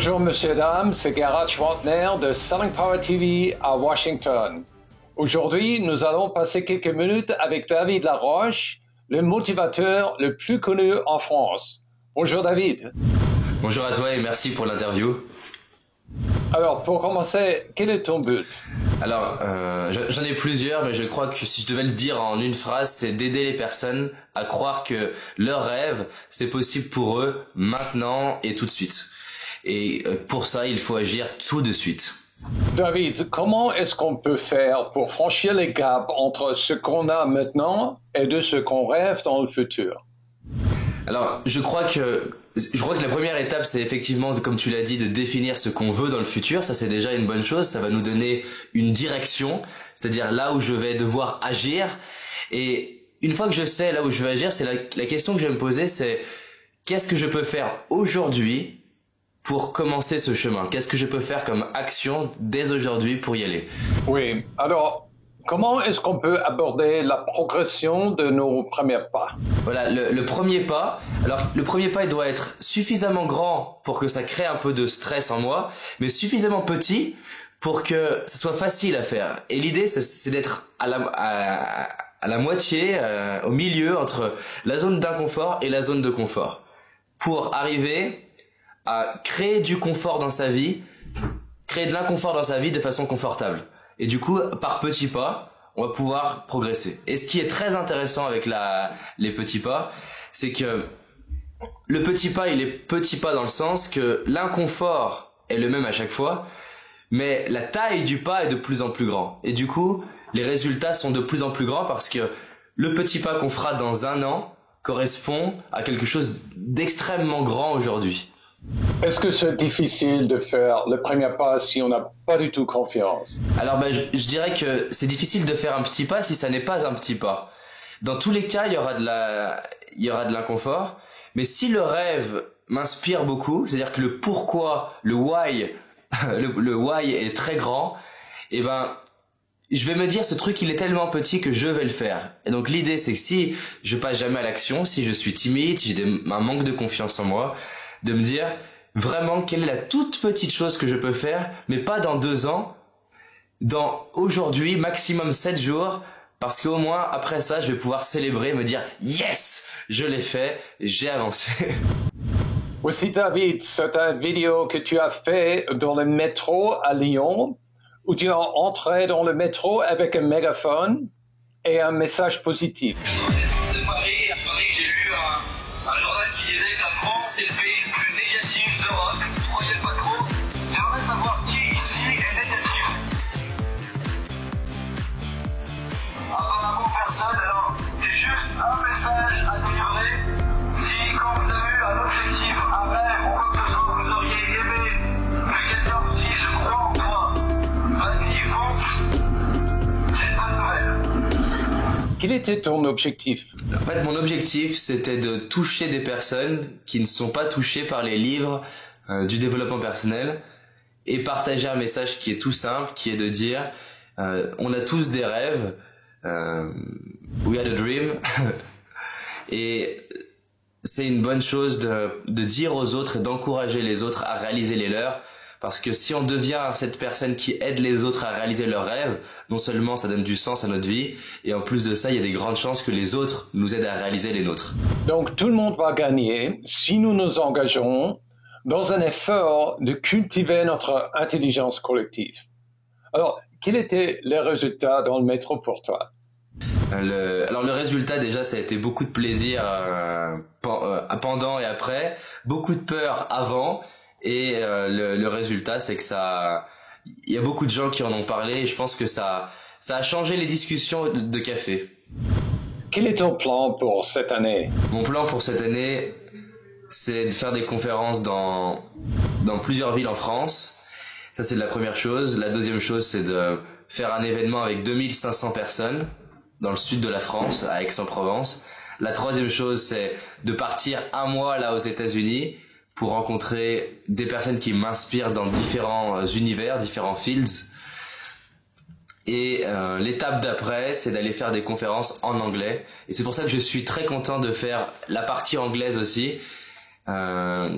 Bonjour, monsieur et dames, c'est Gerhard Schwantner de Selling Power TV à Washington. Aujourd'hui, nous allons passer quelques minutes avec David Laroche, le motivateur le plus connu en France. Bonjour David. Bonjour à toi et merci pour l'interview. Alors, pour commencer, quel est ton but? Alors, j'en ai plusieurs, mais je crois que si je devais le dire en une phrase, c'est d'aider les personnes à croire que leur rêve, c'est possible pour eux maintenant et tout de suite. Et pour ça, il faut agir tout de suite. David, comment est-ce qu'on peut faire pour franchir les gaps entre ce qu'on a maintenant et de ce qu'on rêve dans le futur? Alors, je crois que la première étape, c'est effectivement, comme tu l'as dit, de définir ce qu'on veut dans le futur. Ça, c'est déjà une bonne chose. Ça va nous donner une direction, c'est-à-dire là où je vais devoir agir. Et une fois que je sais là où je vais agir, c'est la question que je vais me poser, c'est qu'est-ce que je peux faire aujourd'hui pour commencer ce chemin? Qu'est-ce que je peux faire comme action dès aujourd'hui pour y aller? Oui, alors, comment est-ce qu'on peut aborder la progression de nos premiers pas? Voilà, le premier pas. Alors, le premier pas, il doit être suffisamment grand pour que ça crée un peu de stress en moi, mais suffisamment petit pour que ça soit facile à faire. Et l'idée, c'est d'être à la moitié, au milieu entre la zone d'inconfort et la zone de confort, pour arriver à créer du confort dans sa vie, créer de l'inconfort dans sa vie de façon confortable. Et du coup, par petits pas, on va pouvoir progresser. Et ce qui est très intéressant avec les petits pas, c'est que le petit pas, il est petit pas dans le sens que l'inconfort est le même à chaque fois, mais la taille du pas est de plus en plus grand. Et du coup, les résultats sont de plus en plus grands parce que le petit pas qu'on fera dans un an correspond à quelque chose d'extrêmement grand aujourd'hui. Est-ce que c'est difficile de faire le premier pas si on n'a pas du tout confiance? Alors je dirais que c'est difficile de faire un petit pas si ça n'est pas un petit pas. Dans tous les cas, il y aura de l'inconfort, mais si le rêve m'inspire beaucoup, c'est-à-dire que le pourquoi, le why, le why est très grand, et ben je vais me dire ce truc il est tellement petit que je vais le faire. Et donc l'idée c'est que si je passe jamais à l'action, si je suis timide, si j'ai un manque de confiance en moi, de me dire vraiment quelle est la toute petite chose que je peux faire, mais pas dans 2 ans, dans aujourd'hui, maximum 7 jours, parce qu'au moins après ça, je vais pouvoir célébrer, me dire yes, je l'ai fait, j'ai avancé. Aussi David, c'est une vidéo que tu as fait dans le métro à Lyon, où tu es entré dans le métro avec un mégaphone et un message positif. De Paris, à Paris, j'ai lu un journal qui disait que la France est le pays le plus négatif d'Europe. Vous croyez pas trop? J'aimerais savoir qui ici est négatif. Apparemment personne, alors j'ai juste un message à délivrer. Si quand vous avez eu un objectif, un rêve ou quoi que ce soit, vous auriez aimé que quelqu'un vous dise je crois en toi, vas-y fonce, j'ai pas de nouvelles. Quel était ton objectif? En fait, mon objectif, c'était de toucher des personnes qui ne sont pas touchées par les livres du développement personnel et partager un message qui est tout simple, qui est de dire on a tous des rêves, we had a dream, et c'est une bonne chose de dire aux autres et d'encourager les autres à réaliser les leurs. Parce que si on devient cette personne qui aide les autres à réaliser leurs rêves, non seulement ça donne du sens à notre vie, et en plus de ça, il y a des grandes chances que les autres nous aident à réaliser les nôtres. Donc tout le monde va gagner si nous nous engageons dans un effort de cultiver notre intelligence collective. Alors, quels étaient les résultats dans le métro pour toi? Alors le résultat déjà, ça a été beaucoup de plaisir pendant et après, beaucoup de peur avant. Et le résultat, c'est que il y a beaucoup de gens qui en ont parlé et je pense que ça a changé les discussions de café. Quel est ton plan pour cette année? Mon plan pour cette année, c'est de faire des conférences dans plusieurs villes en France. Ça, c'est la première chose. La deuxième chose, c'est de faire un événement avec 2500 personnes dans le sud de la France, à Aix-en-Provence. La troisième chose, c'est de partir 1 mois là aux États-Unis pour rencontrer des personnes qui m'inspirent dans différents univers, différents fields. Et l'étape d'après, c'est d'aller faire des conférences en anglais. Et c'est pour ça que je suis très content de faire la partie anglaise aussi.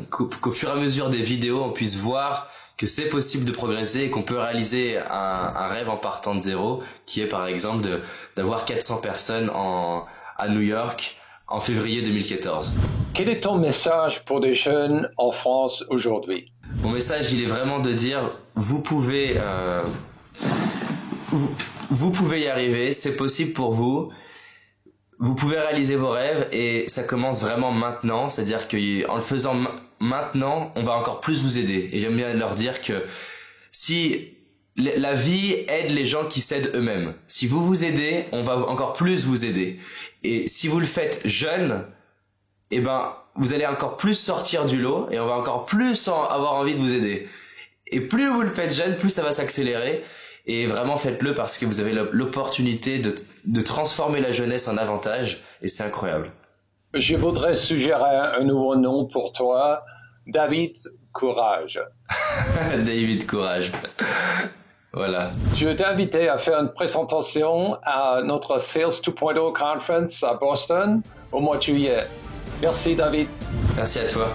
qu'au fur et à mesure des vidéos, on puisse voir que c'est possible de progresser et qu'on peut réaliser un rêve en partant de zéro, qui est par exemple d'avoir 400 personnes à New York en février 2014. Quel est ton message pour des jeunes en France aujourd'hui? Mon message, il est vraiment de dire, vous pouvez y arriver, c'est possible pour vous. Vous pouvez réaliser vos rêves et ça commence vraiment maintenant, c'est-à-dire qu'en le faisant maintenant, on va encore plus vous aider. Et j'aime bien leur dire que si la vie aide les gens qui s'aident eux-mêmes, si vous vous aidez, on va encore plus vous aider. Et si vous le faites jeune, eh ben, vous allez encore plus sortir du lot et on va encore plus avoir envie de vous aider. Et plus vous le faites jeune, plus ça va s'accélérer. Et vraiment faites-le parce que vous avez l'opportunité de transformer la jeunesse en avantage et c'est incroyable. Je voudrais suggérer un nouveau nom pour toi, David Courage. David Courage. Voilà. Je vais t'inviter à faire une présentation à notre Sales 2.0 Conference à Boston au mois de juillet. Merci David. Merci à toi.